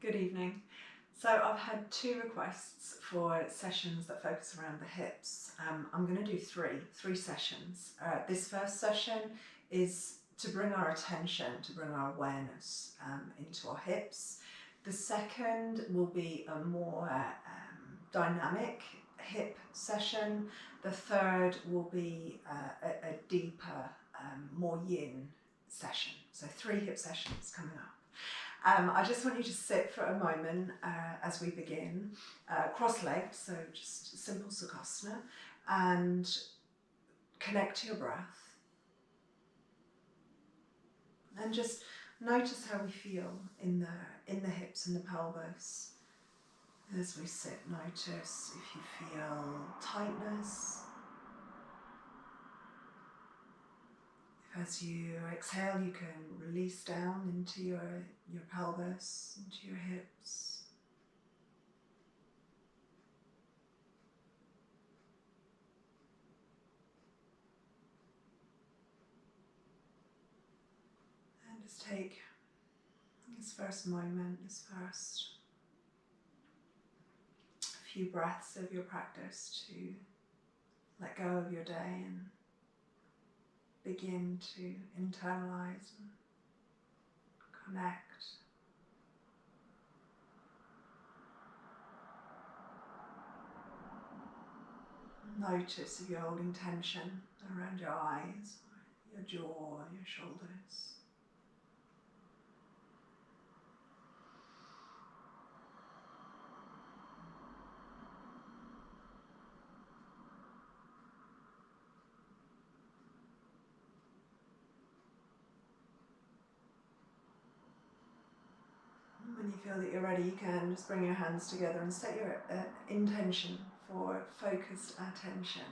Good evening. So I've had 2 requests for sessions that focus around the hips. I'm going to do three sessions. This first session is to bring our attention, to bring our awareness into our hips. The second will be a more dynamic hip session. The third will be a deeper, more yin session. So 3 hip sessions coming up. I just want you to sit for a moment as we begin, cross-legged, so just simple Sukhasana, and connect to your breath. And just notice how we feel in the hips and the pelvis. As we sit, notice if you feel tightness. As you exhale, you can release down into your pelvis, into your hips. And just take this first moment, this first few breaths of your practice to let go of your day and begin to internalize and connect. Notice if you're holding tension around your eyes, your jaw, your shoulders. When you feel that you're ready, you can just bring your hands together and set your intention for focused attention.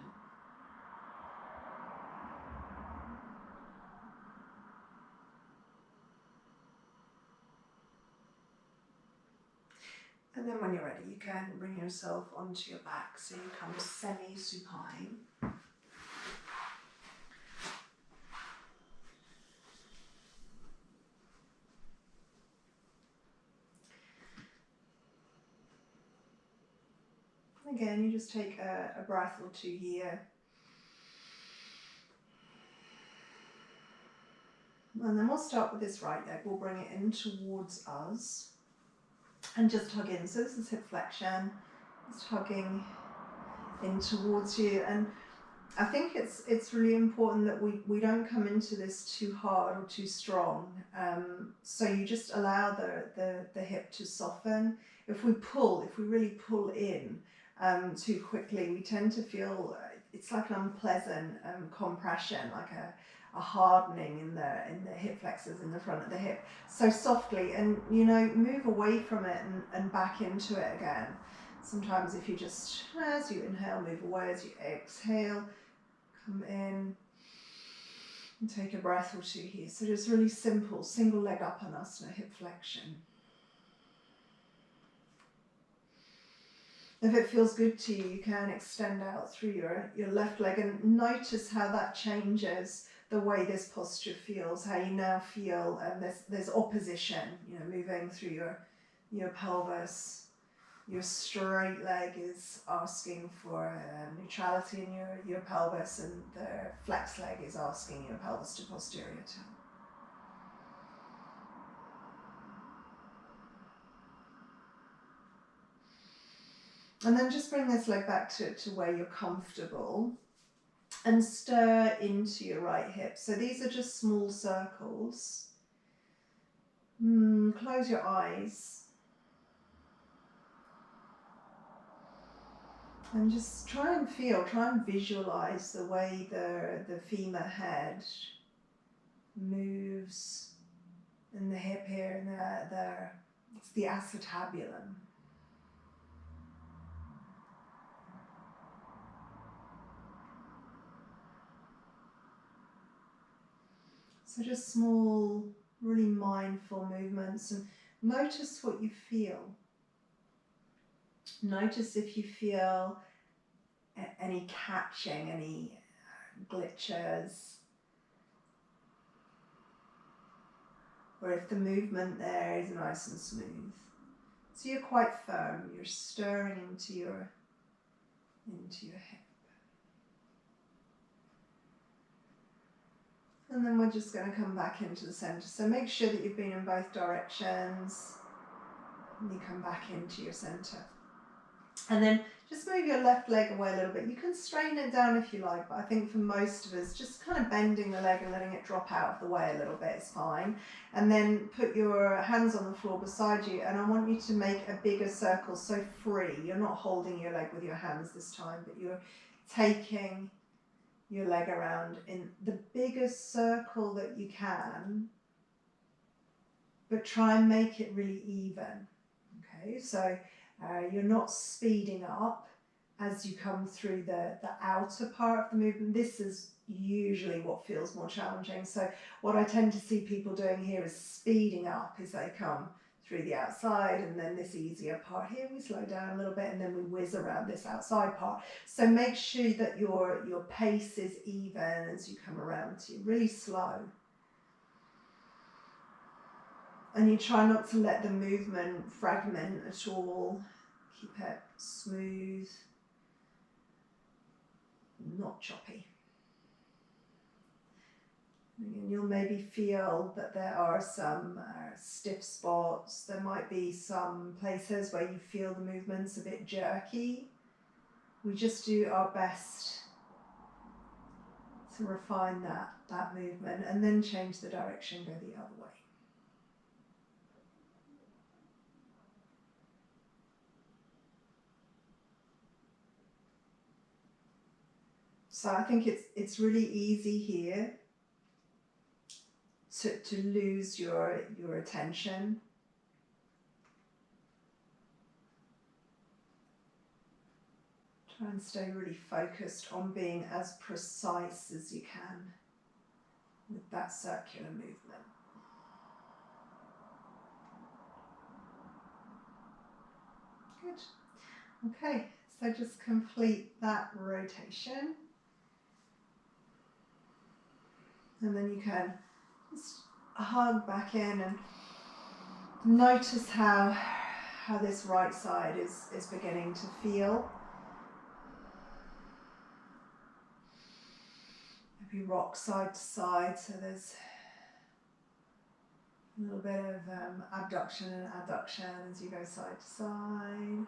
And then when you're ready, you can bring yourself onto your back, so you come semi-supine. Again, you just take a breath or two here. And then we'll start with this right leg. We'll bring it in towards us and just hug in. So this is hip flexion, just hugging in towards you. And I think it's really important that we don't come into this too hard or too strong. So you just allow the hip to soften. If we really pull in too quickly, we tend to feel it's like an unpleasant compression, like a hardening in the hip flexors in the front of the hip. So softly, and move away from it and back into it again. Sometimes if you just, as you inhale, move away, as you exhale, come in and take a breath or two here. So just really simple, single leg Uttanasana, hip flexion. If it feels good to you, you can extend out through your left leg and notice how that changes the way this posture feels, how you now feel, and there's opposition, moving through your pelvis. Your straight leg is asking for neutrality in your pelvis, and the flex leg is asking your pelvis to posterior tilt. And then just bring this leg back to where you're comfortable and stir into your right hip. So these are just small circles. Close your eyes. And just try and visualize the way the femur head moves in the hip here and there. It's the acetabulum. So just small, really mindful movements, and notice what you feel. Notice if you feel any catching, any glitches, or if the movement there is nice and smooth. So you're quite firm, you're stirring into your hip. And then we're just going to come back into the center. So make sure that you've been in both directions. And you come back into your center. And then just move your left leg away a little bit. You can strain it down if you like, but I think for most of us, just kind of bending the leg and letting it drop out of the way a little bit is fine. And then put your hands on the floor beside you, and I want you to make a bigger circle, so free. You're not holding your leg with your hands this time, but you're taking your leg around in the biggest circle that you can, but try and make it really even. Okay, so you're not speeding up as you come through the outer part of the movement. This is usually what feels more challenging. So what I tend to see people doing here is speeding up as they come through the outside, and then this easier part here, we slow down a little bit, and then we whiz around this outside part. So make sure that your pace is even as you come around to really slow. And you try not to let the movement fragment at all. Keep it smooth, not choppy. And you'll maybe feel that there are some stiff spots. There might be some places where you feel the movement's a bit jerky. We just do our best to refine that movement and then change the direction, go the other way. So I think it's really easy here to lose your attention. Try and stay really focused on being as precise as you can with that circular movement. Good. Okay, so just complete that rotation. And then you can just hug back in and notice how this right side is beginning to feel. Maybe rock side to side, so there's a little bit of abduction and adduction as you go side to side.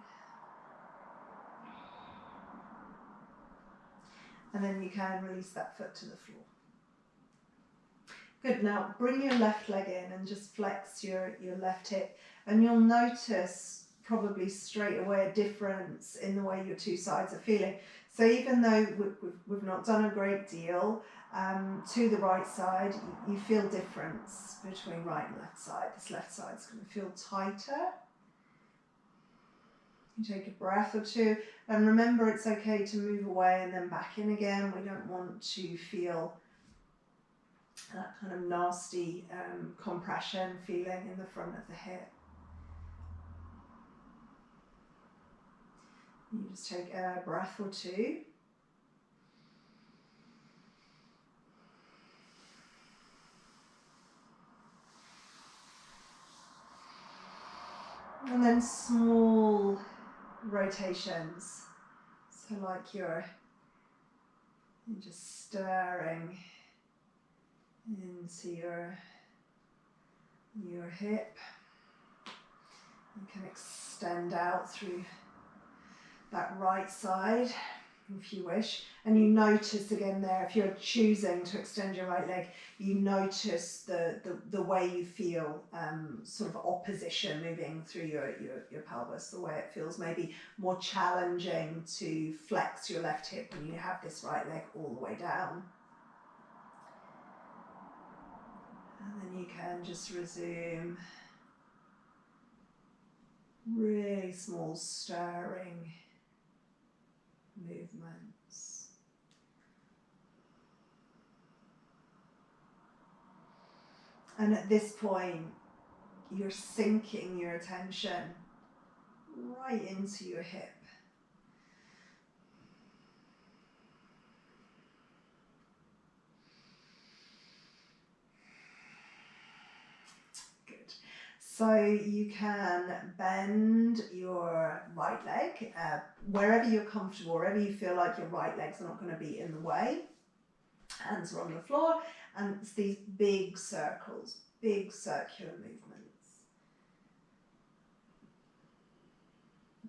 And then you can release that foot to the floor. Good, now bring your left leg in and just flex your left hip, and you'll notice probably straight away a difference in the way your two sides are feeling. So even though we've not done a great deal to the right side, you feel difference between right and left side. This left side's going to feel tighter. You take a breath or two, and remember it's okay to move away and then back in again. We don't want to feel that kind of nasty compression feeling in the front of the hip. You just take a breath or two. And then small rotations. So like you're just stirring into your hip. You can extend out through that right side if you wish, and you notice again there, if you're choosing to extend your right leg, you notice the way you feel sort of opposition moving through your pelvis, the way it feels maybe more challenging to flex your left hip when you have this right leg all the way down. And then you can just resume really small stirring movements. And at this point, you're sinking your attention right into your hip. So you can bend your right leg wherever you're comfortable, wherever you feel like your right leg's not going to be in the way. Hands are on the floor, and it's these big circles, big circular movements.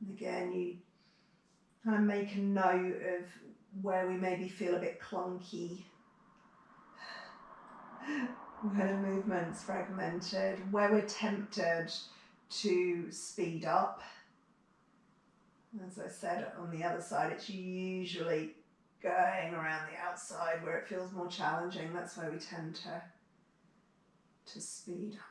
And again, you kind of make a note of where we maybe feel a bit clunky, where the movement's fragmented, where we're tempted to speed up. As I said, on the other side, it's usually going around the outside where it feels more challenging. That's where we tend to speed up.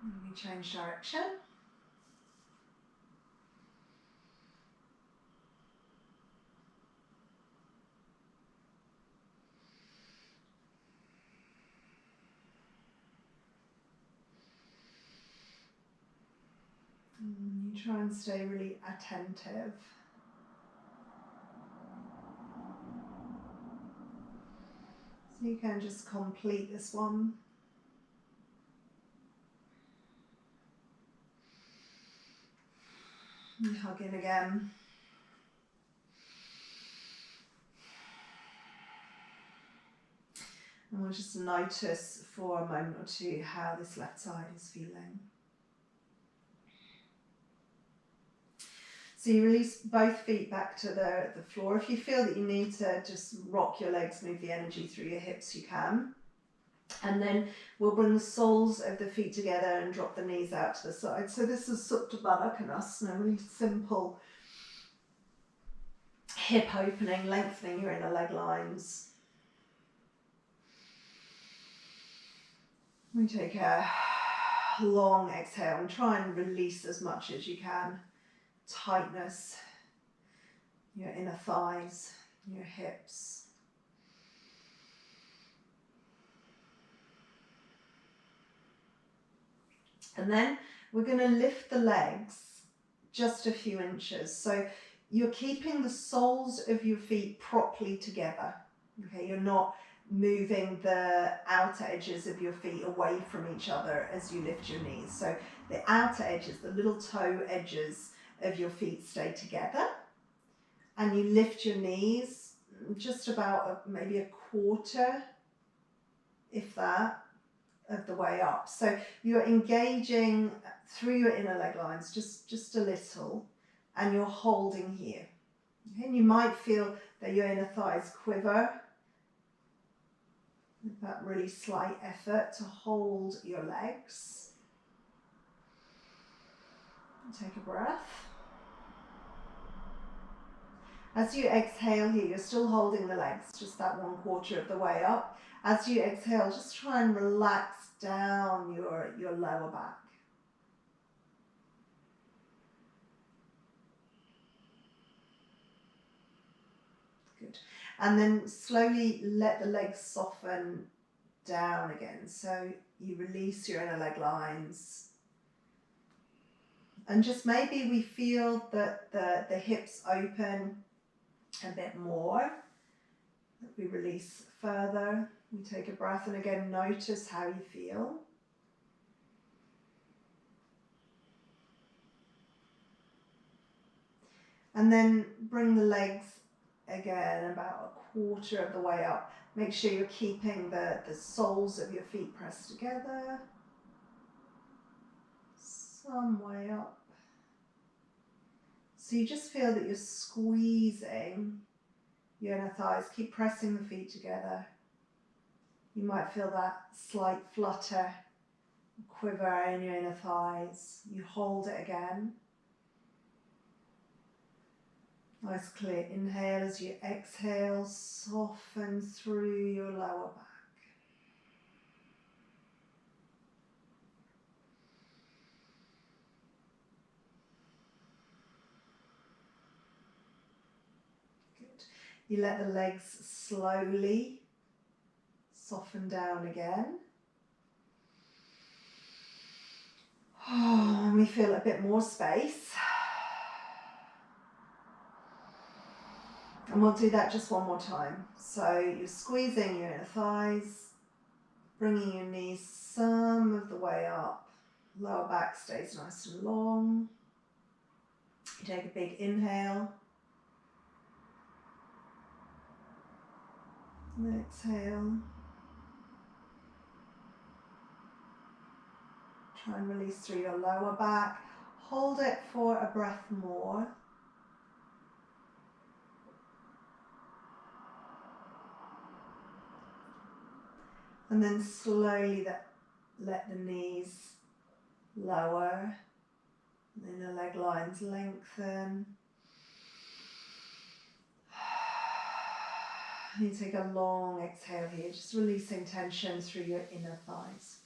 And we change direction. And you try and stay really attentive. So you can just complete this one. And hug in again. And we'll just notice for a moment or two how this left side is feeling. So you release both feet back to the floor. If you feel that you need to just rock your legs, move the energy through your hips, you can. And then we'll bring the soles of the feet together and drop the knees out to the side. So this is Supta Baddha Konasana, really simple hip opening, lengthening your inner leg lines. We take a long exhale and try and release as much as you can. Tightness, your inner thighs, your hips. And then we're going to lift the legs just a few inches. So you're keeping the soles of your feet properly together. Okay, you're not moving the outer edges of your feet away from each other as you lift your knees. So the outer edges, the little toe edges of your feet stay together, and you lift your knees just about maybe a quarter, if that, of the way up. So you're engaging through your inner leg lines just a little, and you're holding here. Okay? And you might feel that your inner thighs quiver with that really slight effort to hold your legs. Take a breath. As you exhale here, you're still holding the legs, just that 1/4 of the way up. As you exhale, just try and relax down your lower back. Good. And then slowly let the legs soften down again. So you release your inner leg lines. And just maybe we feel that the hips open a bit more. We release further. We take a breath and again notice how you feel. And then bring the legs again about a quarter of the way up. Make sure you're keeping the soles of your feet pressed together. Some way up. So you just feel that you're squeezing your inner thighs. Keep pressing the feet together. You might feel that slight flutter, quiver in your inner thighs. You hold it again. Nice clear inhale. As you exhale, soften through your lower back. Good. You let the legs slowly soften down again. Oh, and we feel a bit more space. And we'll do that just one more time. So you're squeezing your inner thighs, bringing your knees some of the way up. Lower back stays nice and long. You take a big inhale. And exhale. Try and release through your lower back. Hold it for a breath more. And then slowly let the knees lower. And then the leg lines lengthen. You take a long exhale here, just releasing tension through your inner thighs.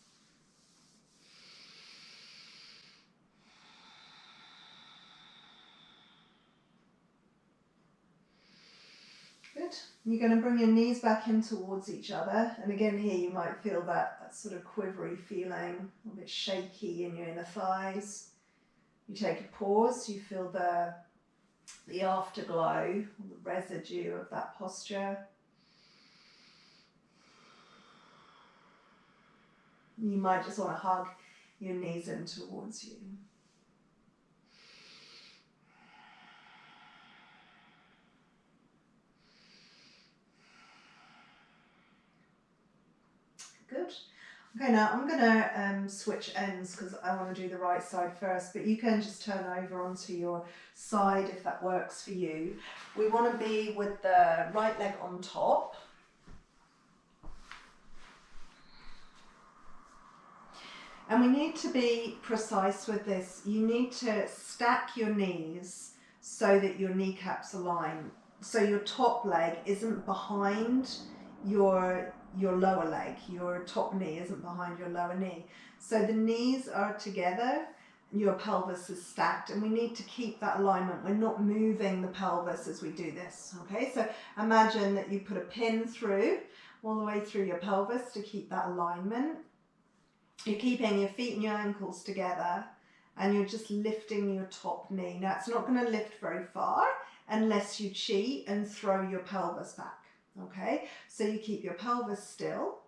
Good. You're going to bring your knees back in towards each other. And again here you might feel that sort of quivery feeling, a little bit shaky in your inner thighs. You take a pause, you feel the afterglow, or the residue of that posture. You might just want to hug your knees in towards you. Good. Okay, now I'm going to switch ends because I want to do the right side first, but you can just turn over onto your side if that works for you. We want to be with the right leg on top. And we need to be precise with this. You need to stack your knees so that your kneecaps align. So your top leg isn't behind your lower leg. Your top knee isn't behind your lower knee. So the knees are together, your pelvis is stacked, and we need to keep that alignment. We're not moving the pelvis as we do this, okay? So imagine that you put a pin through, all the way through your pelvis to keep that alignment. You're keeping your feet and your ankles together, and you're just lifting your top knee. Now it's not going to lift very far unless you cheat and throw your pelvis back, okay? So you keep your pelvis still,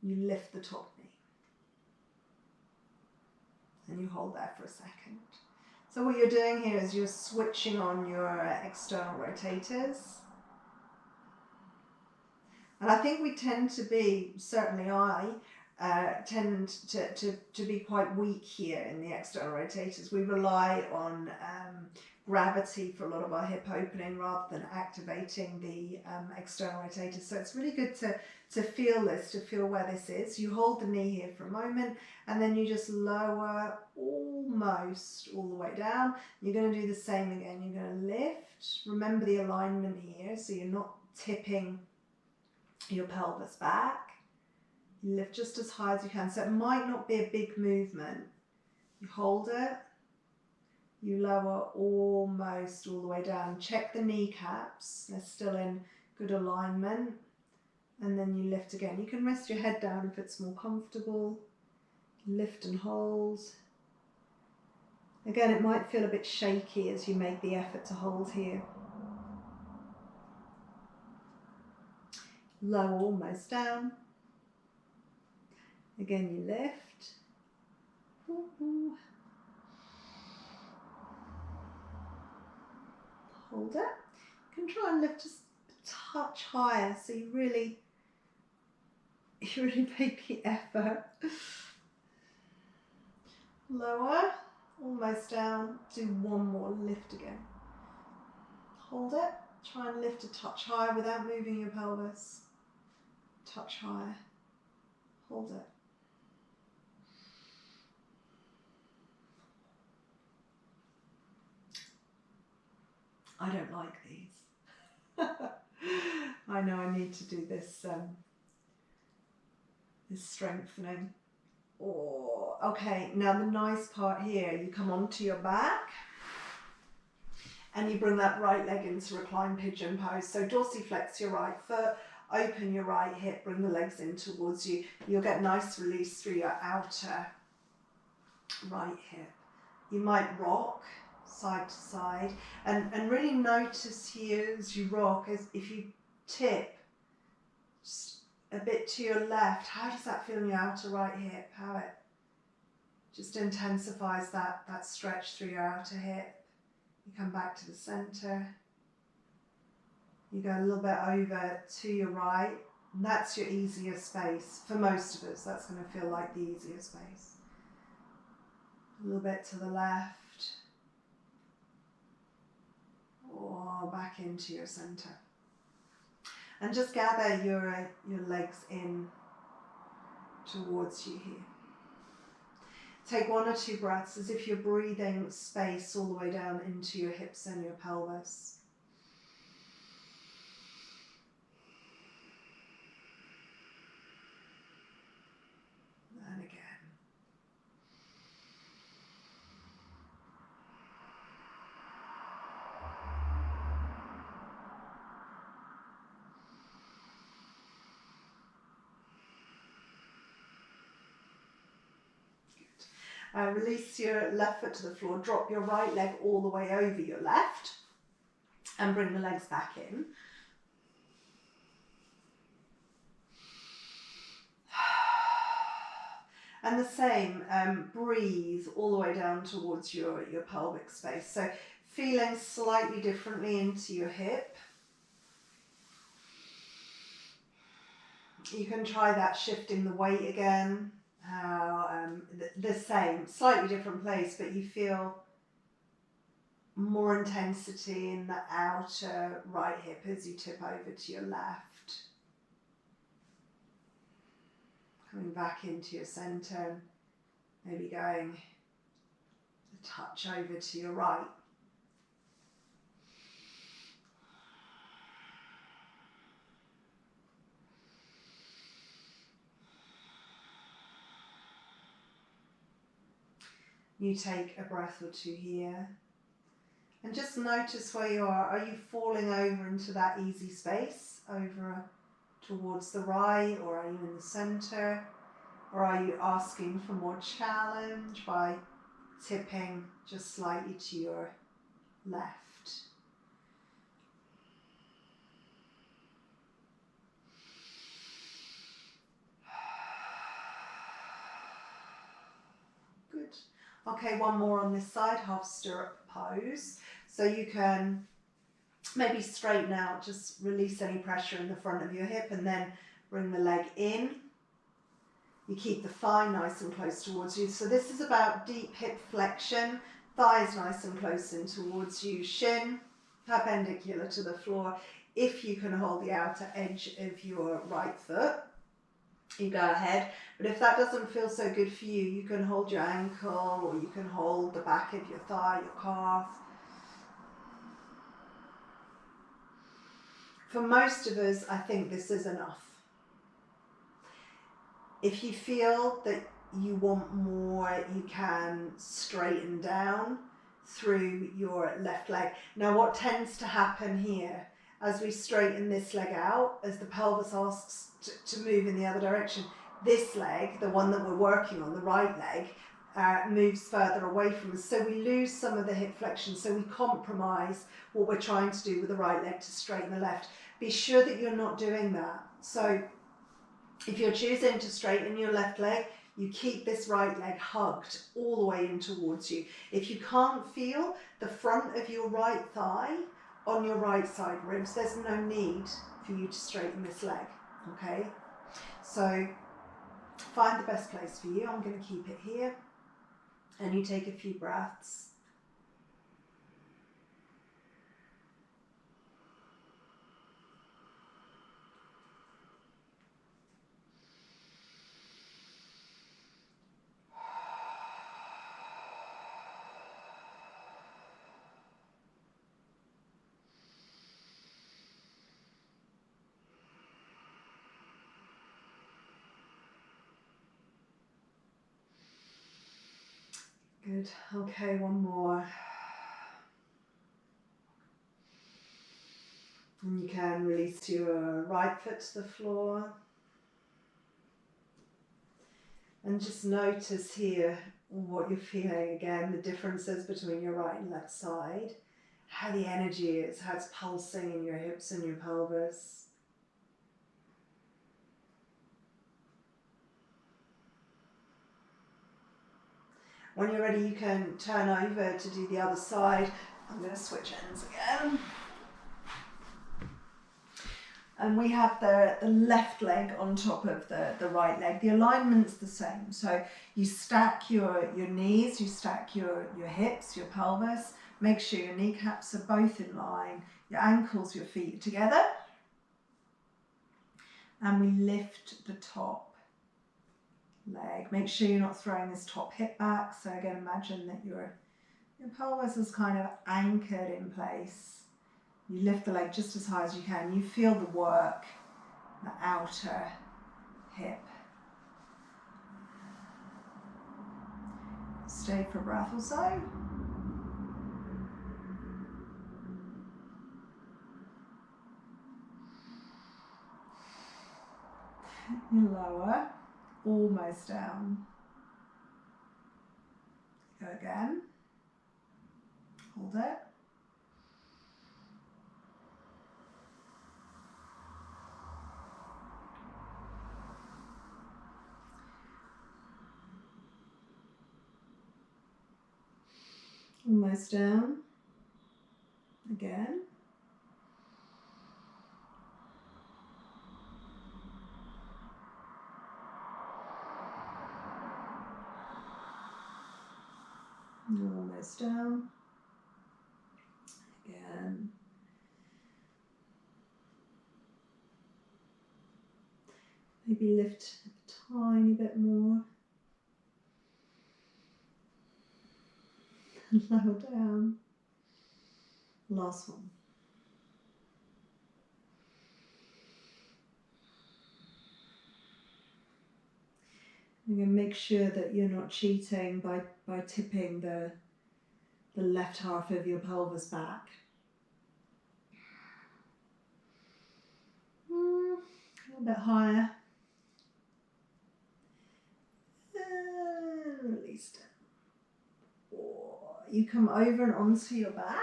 you lift the top knee, and you hold there for a second. So what you're doing here is you're switching on your external rotators. And I think we tend to be, certainly I, tend to be quite weak here in the external rotators. We rely on gravity for a lot of our hip opening rather than activating the external rotators. So it's really good to feel this, to feel where this is. You hold the knee here for a moment, and then you just lower almost all the way down. You're going to do the same again. You're going to lift. Remember the alignment here, so you're not tipping your pelvis back. You lift just as high as you can. So it might not be a big movement. You hold it. You lower almost all the way down. Check the kneecaps. They're still in good alignment. And then you lift again. You can rest your head down if it's more comfortable. Lift and hold. Again, it might feel a bit shaky as you make the effort to hold here. Lower almost down. Again, you lift. Hold it. You can try and lift just a touch higher so you really make the effort. Lower, almost down. Do one more lift again. Hold it. Try and lift a touch higher without moving your pelvis. Touch higher. Hold it. I don't like these. I know I need to do this this strengthening. Oh, okay, now the nice part here, you come onto your back and you bring that right leg into reclined pigeon pose. So dorsiflex your right foot, open your right hip, bring the legs in towards you. You'll get nice release through your outer right hip. You might rock, side to side, and really notice here as you rock, as if you tip just a bit to your left, how does that feel in your outer right hip? How it just intensifies that stretch through your outer hip. You come back to the center. You go a little bit over to your right. And that's your easier space. For most of us, that's going to feel like the easier space. A little bit to the left. Or back into your center. And just gather your legs in towards you here. Take 1 or 2 breaths as if you're breathing space all the way down into your hips and your pelvis. And again. Release your left foot to the floor, drop your right leg all the way over your left and bring the legs back in. And the same, breathe all the way down towards your pelvic space. So feeling slightly differently into your hip. You can try that shifting the weight again. The same, slightly different place, but you feel more intensity in the outer right hip as you tip over to your left. Coming back into your center, maybe going a touch over to your right. You take a breath or two here and just notice where you are. Are you falling over into that easy space, over towards the right, or are you in the center? Or are you asking for more challenge by tipping just slightly to your left? Good. Okay, one more on this side, half stirrup pose. So you can maybe straighten out, just release any pressure in the front of your hip and then bring the leg in. You keep the thigh nice and close towards you. So this is about deep hip flexion, thighs nice and close in towards you, shin perpendicular to the floor. If you can hold the outer edge of your right foot, you go ahead. But if that doesn't feel so good for you, you can hold your ankle or you can hold the back of your thigh, your calf. For most of us, I think this is enough. If you feel that you want more, you can straighten down through your left leg. Now what tends to happen here, as we straighten this leg out, as the pelvis asks to move in the other direction, this leg, the one that we're working on, the right leg, moves further away from us. So we lose some of the hip flexion, so we compromise what we're trying to do with the right leg to straighten the left. Be sure that you're not doing that. So if you're choosing to straighten your left leg, you keep this right leg hugged all the way in towards you. If you can't feel the front of your right thigh on your right side ribs, there's no need for you to straighten this leg, okay? So find the best place for you. I'm going to keep it here. And you take a few breaths. Good. Okay, one more. And you can release your right foot to the floor. And just notice here what you're feeling again, the differences between your right and left side, how the energy is, how it's pulsing in your hips and your pelvis. When you're ready, you can turn over to do the other side. I'm going to switch ends again. And we have the left leg on top of the right leg. The alignment's the same. So you stack your knees, you stack your hips, your pelvis. Make sure your kneecaps are both in line. Your ankles, your feet are together. And we lift the top leg. Make sure you're not throwing this top hip back. So again, imagine that your pelvis is kind of anchored in place. You lift the leg just as high as you can. You feel the work, the outer hip. Stay for a breath or so. Lower, almost down. Go again. Hold it. Almost down. Again. Almost down. Again. Maybe lift a tiny bit more. And lower down. Last one. You're going to make sure that you're not cheating by tipping the left half of your pelvis back. A little bit higher. And release it. Or you come over and onto your back.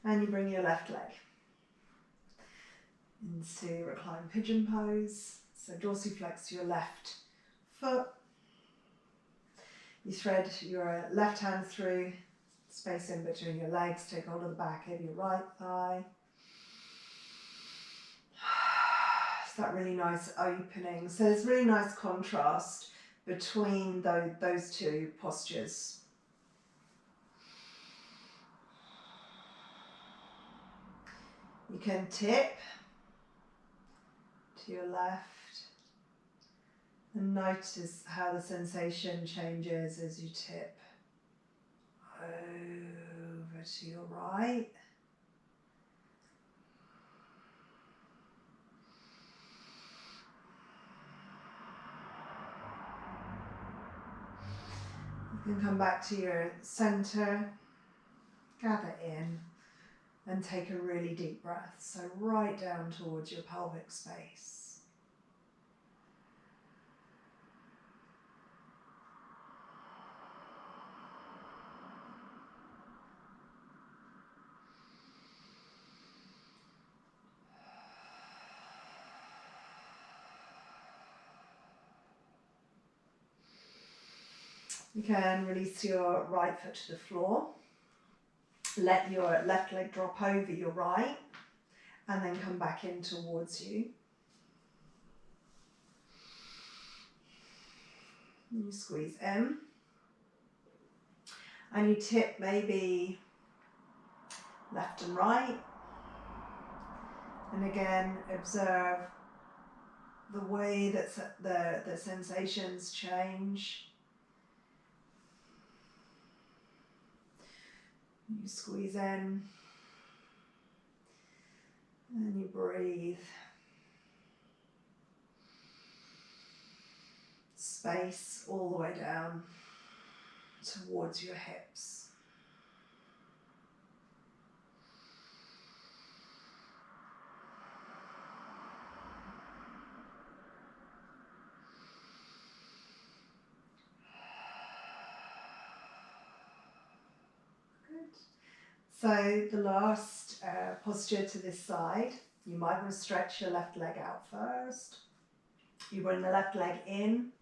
And you bring your left leg into reclined pigeon pose. So dorsiflex your left foot. You thread your left hand through, space in between your legs, take hold of the back of your right thigh. It's that really nice opening. So there's really nice contrast between those two postures. You can tip to your left and notice how the sensation changes as you tip over to your right. You can come back to your center, gather in, and take a really deep breath. So right down towards your pelvic space. You can release your right foot to the floor. Let your left leg drop over your right and then come back in towards you. You squeeze in and you tip maybe left and right. And again, observe the way that the sensations change. You squeeze in and you breathe. Space all the way down towards your hips. So the last posture to this side, you might want to stretch your left leg out first. You bring the left leg in,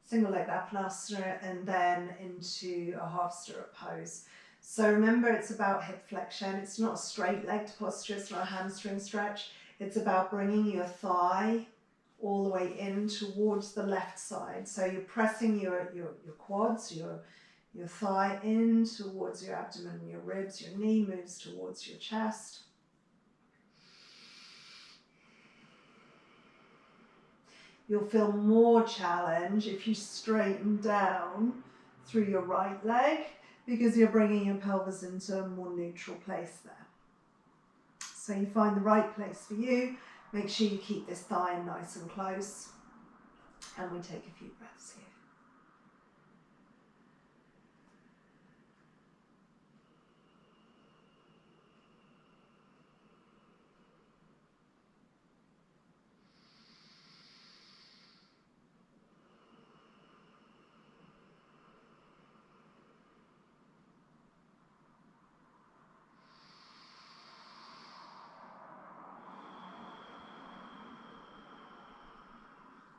single leg Uttanasana, and then into a half stirrup pose. So remember, it's about hip flexion. It's not a straight legged posture, it's not a hamstring stretch. It's about bringing your thigh all the way in towards the left side. So you're pressing your quads, your thigh in towards your abdomen, your ribs, your knee moves towards your chest. You'll feel more challenge if you straighten down through your right leg because you're bringing your pelvis into a more neutral place there. So you find the right place for you. Make sure you keep this thigh nice and close. And we take a few breaths here.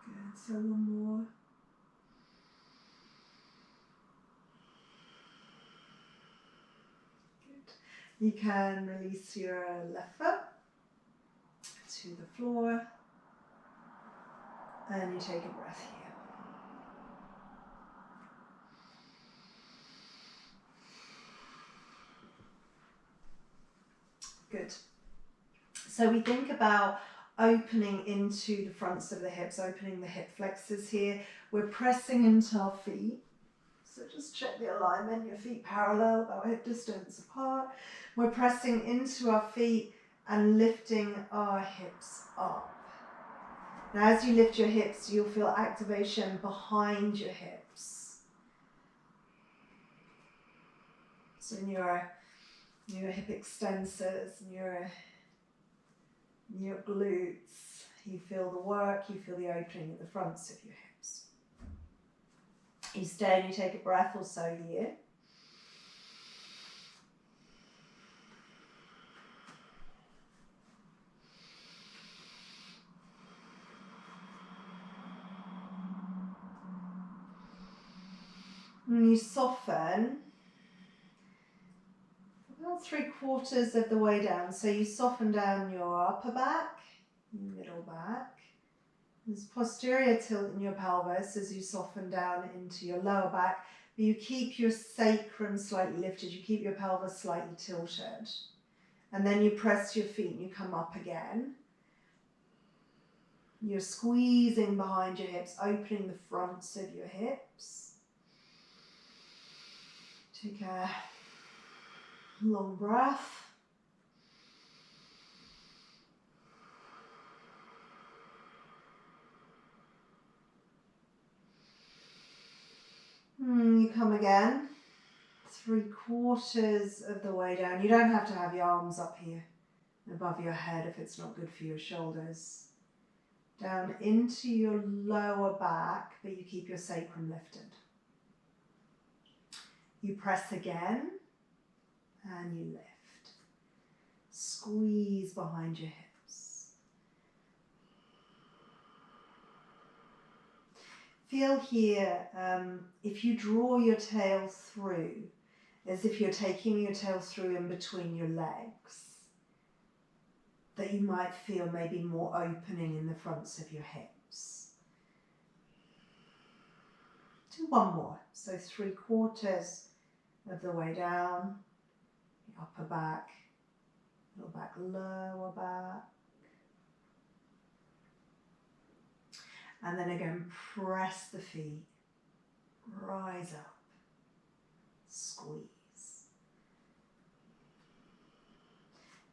Good, so one more. Good. You can release your left foot to the floor and you take a breath here. Good. So we think about opening into the fronts of the hips, opening the hip flexors here. We're pressing into our feet. So just check the alignment, your feet parallel, about hip distance apart. We're pressing into our feet and lifting our hips up. Now as you lift your hips, you'll feel activation behind your hips. So in your hip extensors, and your glutes, you feel the work, you feel the opening at the fronts of your hips. You stay and you take a breath or so here. And you soften about 3/4 of the way down. So you soften down your upper back, your middle back. There's posterior tilt in your pelvis as you soften down into your lower back, but you keep your sacrum slightly lifted, you keep your pelvis slightly tilted. And then you press your feet and you come up again. You're squeezing behind your hips, opening the fronts of your hips. Take a long breath. You come again, 3/4 of the way down. You don't have to have your arms up here above your head if it's not good for your shoulders. Down into your lower back, but you keep your sacrum lifted. You press again and you lift. Squeeze behind your hips. Feel here, if you draw your tail through, as if you're taking your tail through in between your legs, that you might feel maybe more opening in the fronts of your hips. Do one more. So 3/4 of the way down, your upper back, middle back, lower back. And then again, press the feet, rise up, squeeze.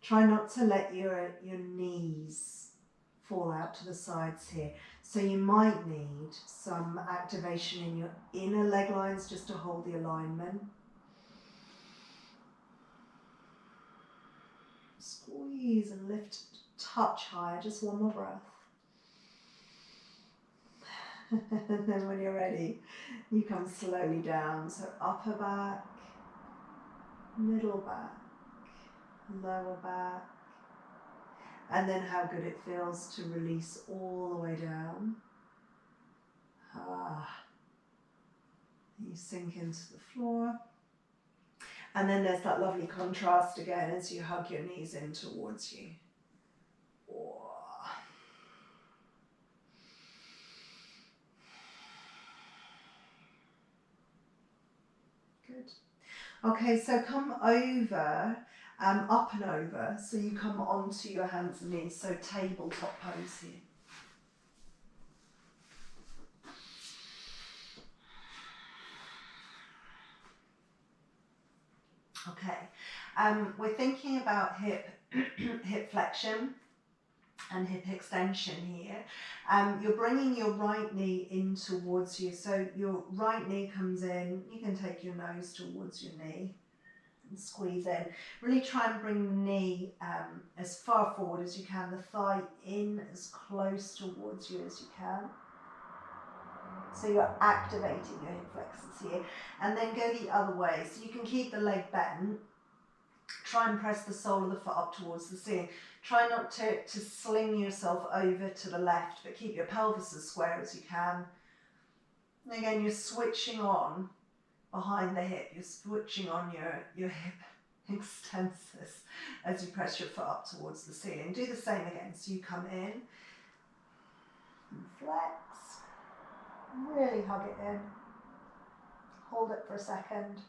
Try not to let your knees fall out to the sides here. So you might need some activation in your inner leg lines just to hold the alignment. Squeeze and lift a touch higher, just one more breath. And then when you're ready, you come slowly down. So upper back, middle back, lower back, and then how good it feels to release all the way down. You sink into the floor. And then there's that lovely contrast again as you hug your knees in towards you. Good. Okay, so come over, up and over, so you come onto your hands and knees, so tabletop pose here. Okay, we're thinking about hip flexion and hip extension here. You're bringing your right knee in towards you, so your right knee comes in, you can take your nose towards your knee and squeeze in. Really try and bring the knee as far forward as you can, the thigh in as close towards you as you can. So you're activating your hip flexors here, and then go the other way. So you can keep the leg bent. Try and press the sole of the foot up towards the ceiling. Try not to sling yourself over to the left, but keep your pelvis as square as you can. And again, you're switching on behind the hip. You're switching on your hip extensors as you press your foot up towards the ceiling. Do the same again. So you come in and flex. Really hug it in. Hold it for a second.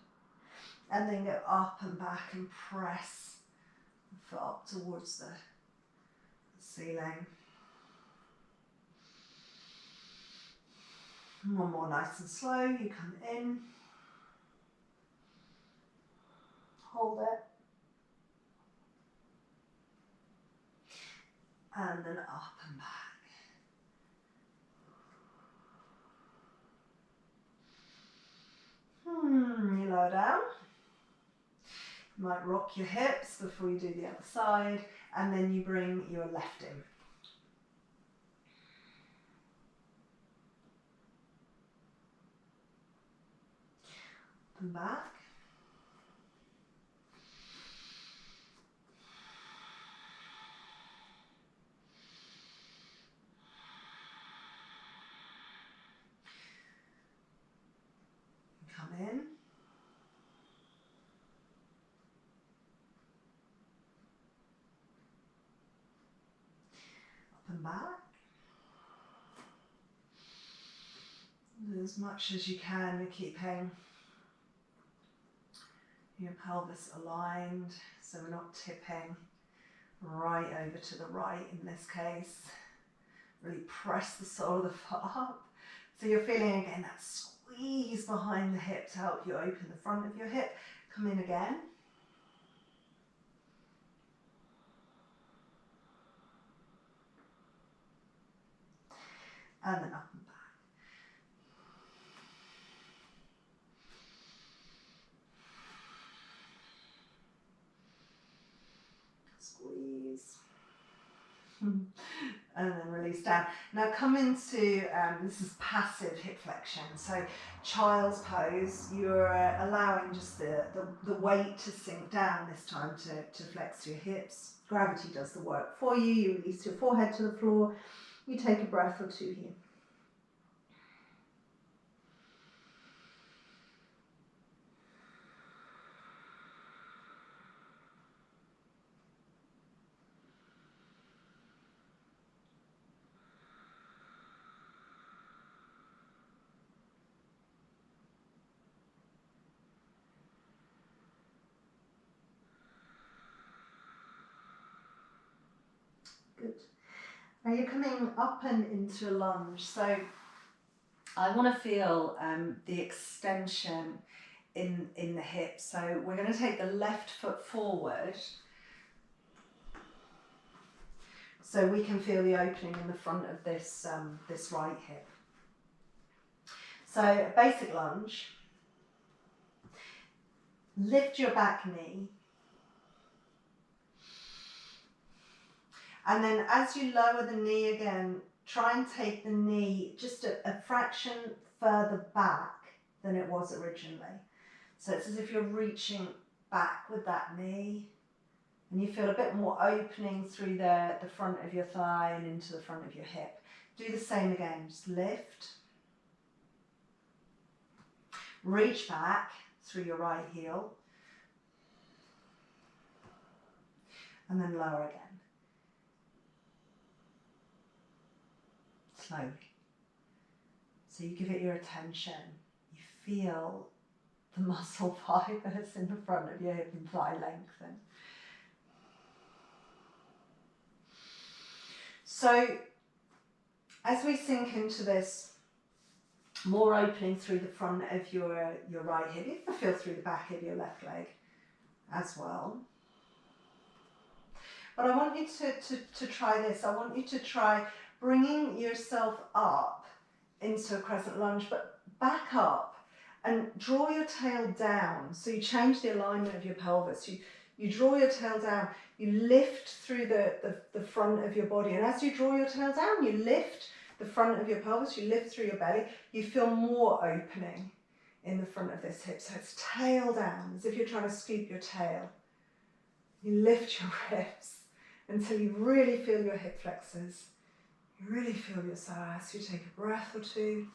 And then go up and back and press the foot up towards the ceiling. One more nice and slow. You come in. Hold it. And then up and back. You lower down. You might rock your hips before you do the other side, and then you bring your left in. Up and back. Come in. Up and back. As much as you can, you're keeping your pelvis aligned, so we're not tipping right over to the right in this case. Really press the sole of the foot up. So you're feeling again that squeeze behind the hip to help you open the front of your hip. Come in again. And then up and back. Squeeze. And then release down. Now come into, this is passive hip flexion. So child's pose, you're allowing just the weight to sink down this time to flex your hips. Gravity does the work for you. You release your forehead to the floor. You take a breath or two here. Good. Now you're coming up and into a lunge. So I want to feel the extension in the hip. So we're going to take the left foot forward so we can feel the opening in the front of this, this right hip. So basic lunge. Lift your back knee. And then as you lower the knee again, try and take the knee just a fraction further back than it was originally. So it's as if you're reaching back with that knee And you feel a bit more opening through the front of your thigh and into the front of your hip. Do the same again, just lift. Reach back through your right heel. And then lower again. Slowly. So you give it your attention. You feel the muscle fibers in the front of your hip and thigh lengthen. So as we sink into this more opening through the front of your right hip, you can feel through the back of your left leg as well. But I want you to try this. I want you to try bringing yourself up into a crescent lunge, but back up and draw your tail down. So you change the alignment of your pelvis. You draw your tail down, you lift through the front of your body. And as you draw your tail down, you lift the front of your pelvis, you lift through your belly, you feel more opening in the front of this hip. So it's tail down, as if you're trying to scoop your tail. You lift your ribs until you really feel your hip flexors. You really feel your psoas. You take a breath or two.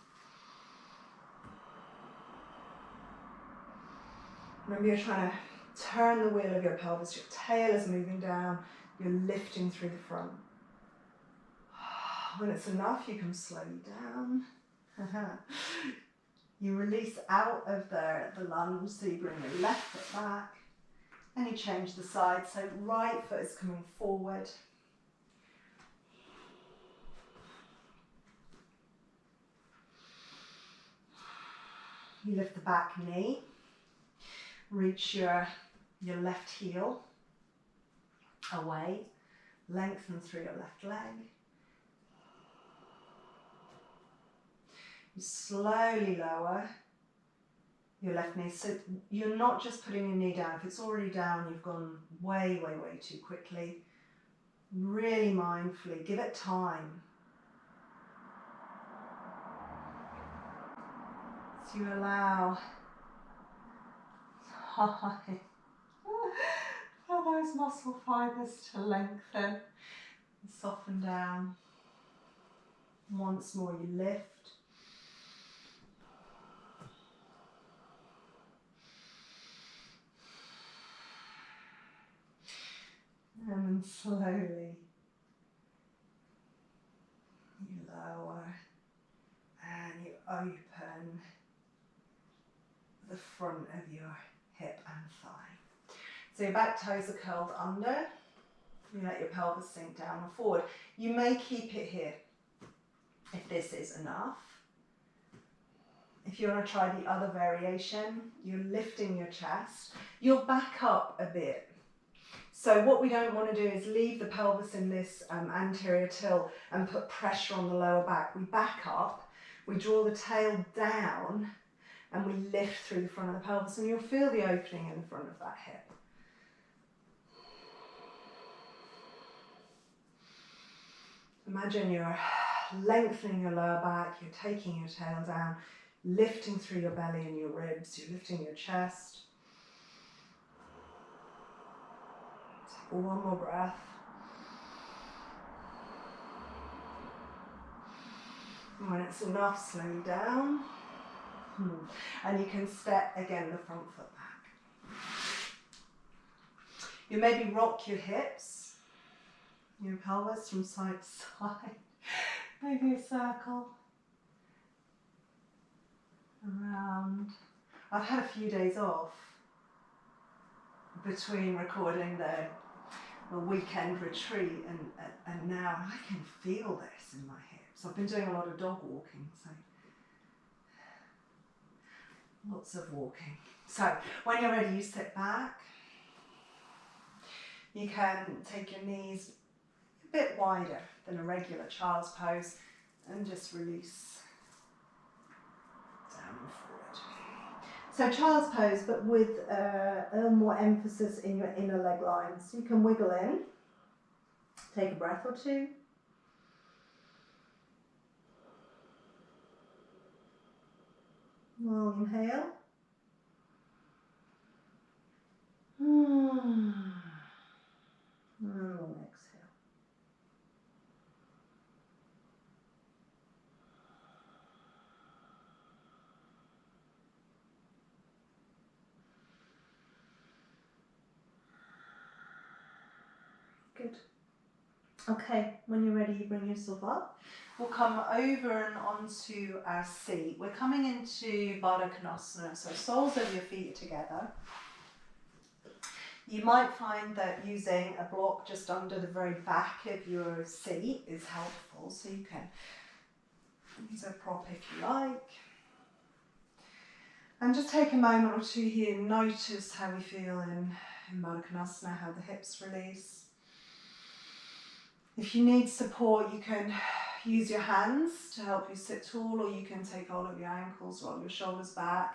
Remember, you're trying to turn the wheel of your pelvis. Your tail is moving down. You're lifting through the front. When it's enough, you can slow down. You release out of the lunge, so you bring your left foot back. And you change the side, so right foot is coming forward. You lift the back knee, reach your left heel away, lengthen through your left leg. You slowly lower your left knee, so you're not just putting your knee down. If it's already down, you've gone way, way, way too quickly. Really mindfully, give it time. So you allow time for those muscle fibers to lengthen and soften down. Once more, you lift. And then slowly you lower and you open the front of your hip and thigh. So your back toes are curled under. You let your pelvis sink down or forward. You may keep it here if this is enough. If you want to try the other variation, you're lifting your chest. You'll back up a bit. So what we don't want to do is leave the pelvis in this anterior tilt and put pressure on the lower back. We back up, we draw the tail down, and we lift through the front of the pelvis, and you'll feel the opening in the front of that hip. Imagine you're lengthening your lower back, you're taking your tail down, lifting through your belly and your ribs, you're lifting your chest. Take one more breath. And when it's enough, slow down. And you can step again the front foot back. You maybe rock your hips, your pelvis from side to side. Maybe a circle around. I've had a few days off between recording the weekend retreat and now I can feel this in my hips. I've been doing a lot of dog walking, so lots of walking. So when you're ready, you sit back. You can take your knees a bit wider than a regular child's pose and just release down and forward. So child's pose, but with a little more emphasis in your inner leg lines. You can wiggle in, take a breath or two. Long inhale. Good. Okay, when you're ready, you bring yourself up. We'll come over and onto our seat. We're coming into Baddha Konasana, so soles of your feet are together. You might find that using a block just under the very back of your seat is helpful, so you can use a prop if you like. And just take a moment or two here and notice how we feel in Baddha Konasana, how the hips release. If you need support, you can use your hands to help you sit tall, or you can take hold of your ankles, roll your shoulders back,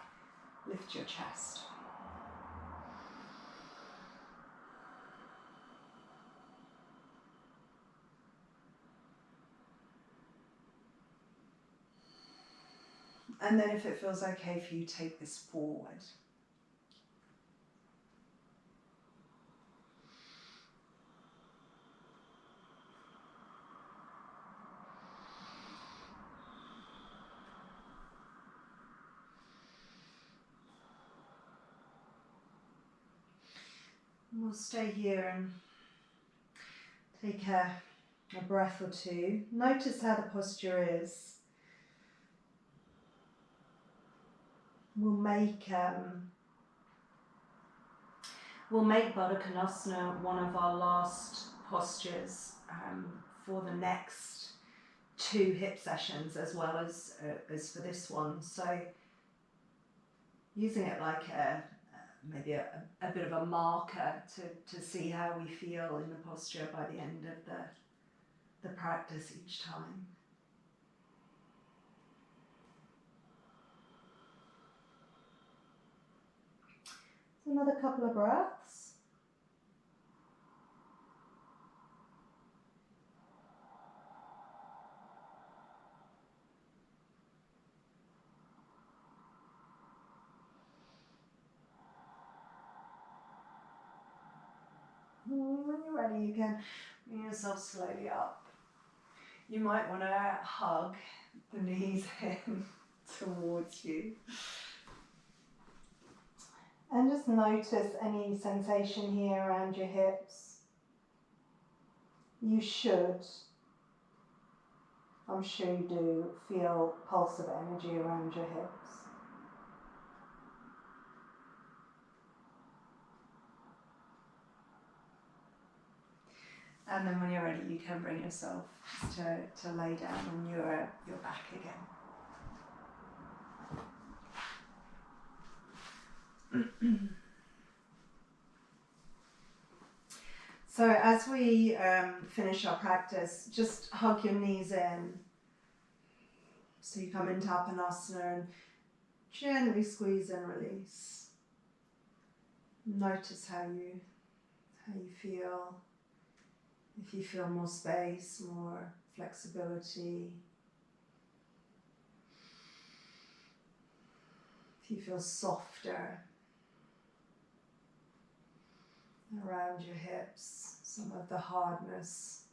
lift your chest. And then if it feels okay for you, take this forward. We'll stay here and take a breath or two. Notice how the posture is. We'll make Baddha Konasana one of our last postures for the next 2 hip sessions, as well as for this one. So using it like maybe a bit of a marker to see how we feel in the posture by the end of the practice each time. So another couple of breaths. When you're ready, you can bring yourself slowly up. You might want to hug the knees in towards you. And just notice any sensation here around your hips. You should, I'm sure you do, feel pulse of energy around your hips. And then when you're ready, you can bring yourself to lay down on your back again. So as we finish our practice, just hug your knees in. So you come into Apanasana and gently squeeze and release. Notice how you feel. If you feel more space, more flexibility. If you feel softer around your hips, some of the hardness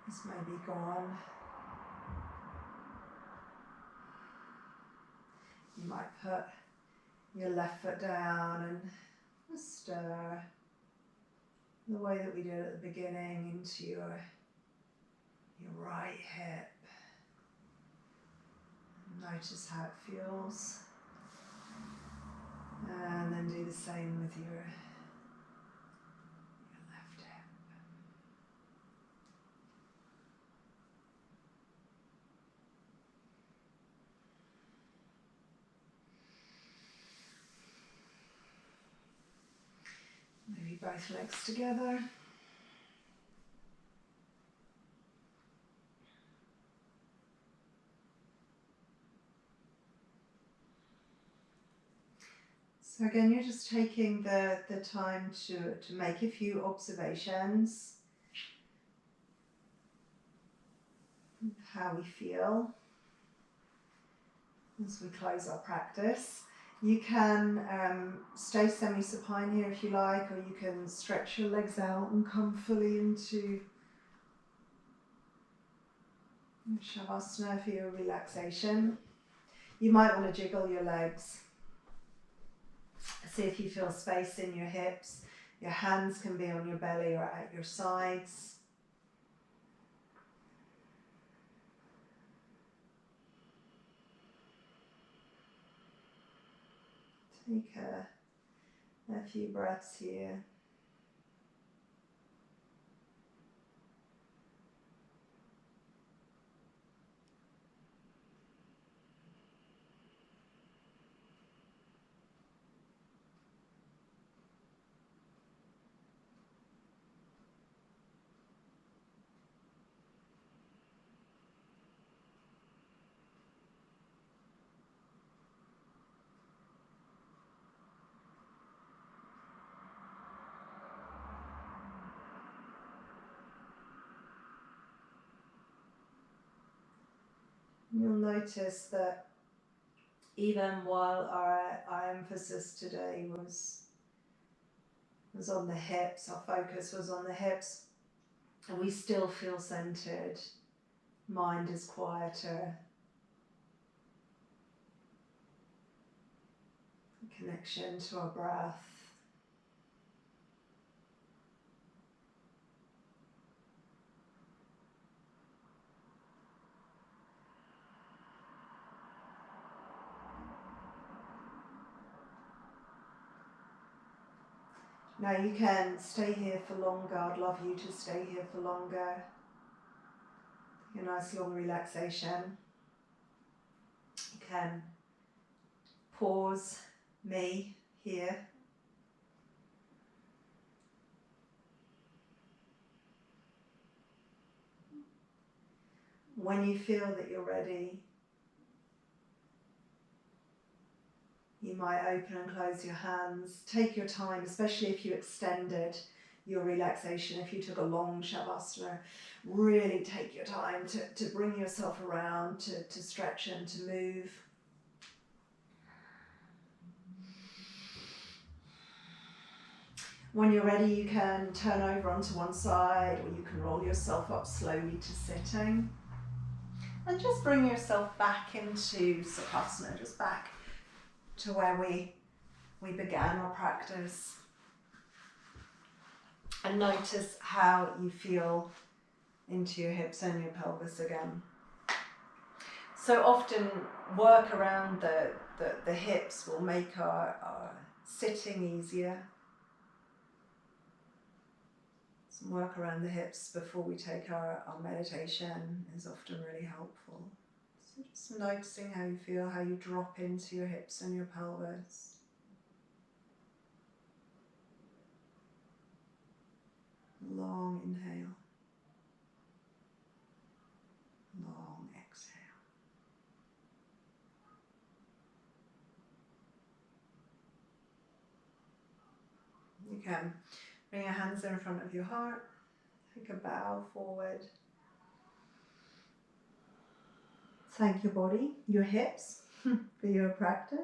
is maybe gone. You might put your left foot down and just stir the way that we did at the beginning into your right hip. Notice how it feels. And then do the same with your left hip. Maybe both legs together. So again, you're just taking the time to make a few observations of how we feel as we close our practice. You can stay semi-supine here if you like, or you can stretch your legs out and come fully into Shavasana for your relaxation. You might want to jiggle your legs See if you feel space in your hips. Your hands can be on your belly or at your sides. Take a few breaths here. You'll notice that even while our emphasis today was on the hips, our focus was on the hips, and we still feel centered. Mind is quieter. Connection to our breath. Now you can stay here for longer. I'd love you to stay here for longer. Take a nice long relaxation. You can pause me here. When you feel that you're ready, you might open and close your hands. Take your time, especially if you extended your relaxation. If you took a long Shavasana, really take your time to bring yourself around, to stretch and to move. When you're ready, you can turn over onto one side, or you can roll yourself up slowly to sitting. And just bring yourself back into Sukhasana, just back to where we began our practice. And notice how you feel into your hips and your pelvis again. So often work around the hips will make our sitting easier. Some work around the hips before we take our meditation is often really helpful. So just noticing how you feel, how you drop into your hips and your pelvis. Long inhale. Long exhale. You can bring your hands in front of your heart. Take a bow forward. Thank your body, your hips, for your practice.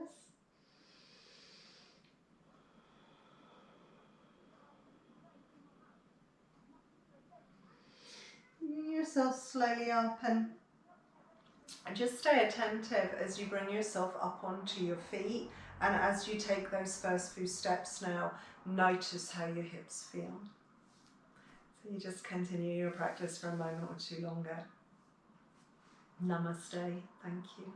Bring yourself slowly up and just stay attentive as you bring yourself up onto your feet, and as you take those first few steps now, notice how your hips feel. So you just continue your practice for a moment or two longer. Namaste. Thank you.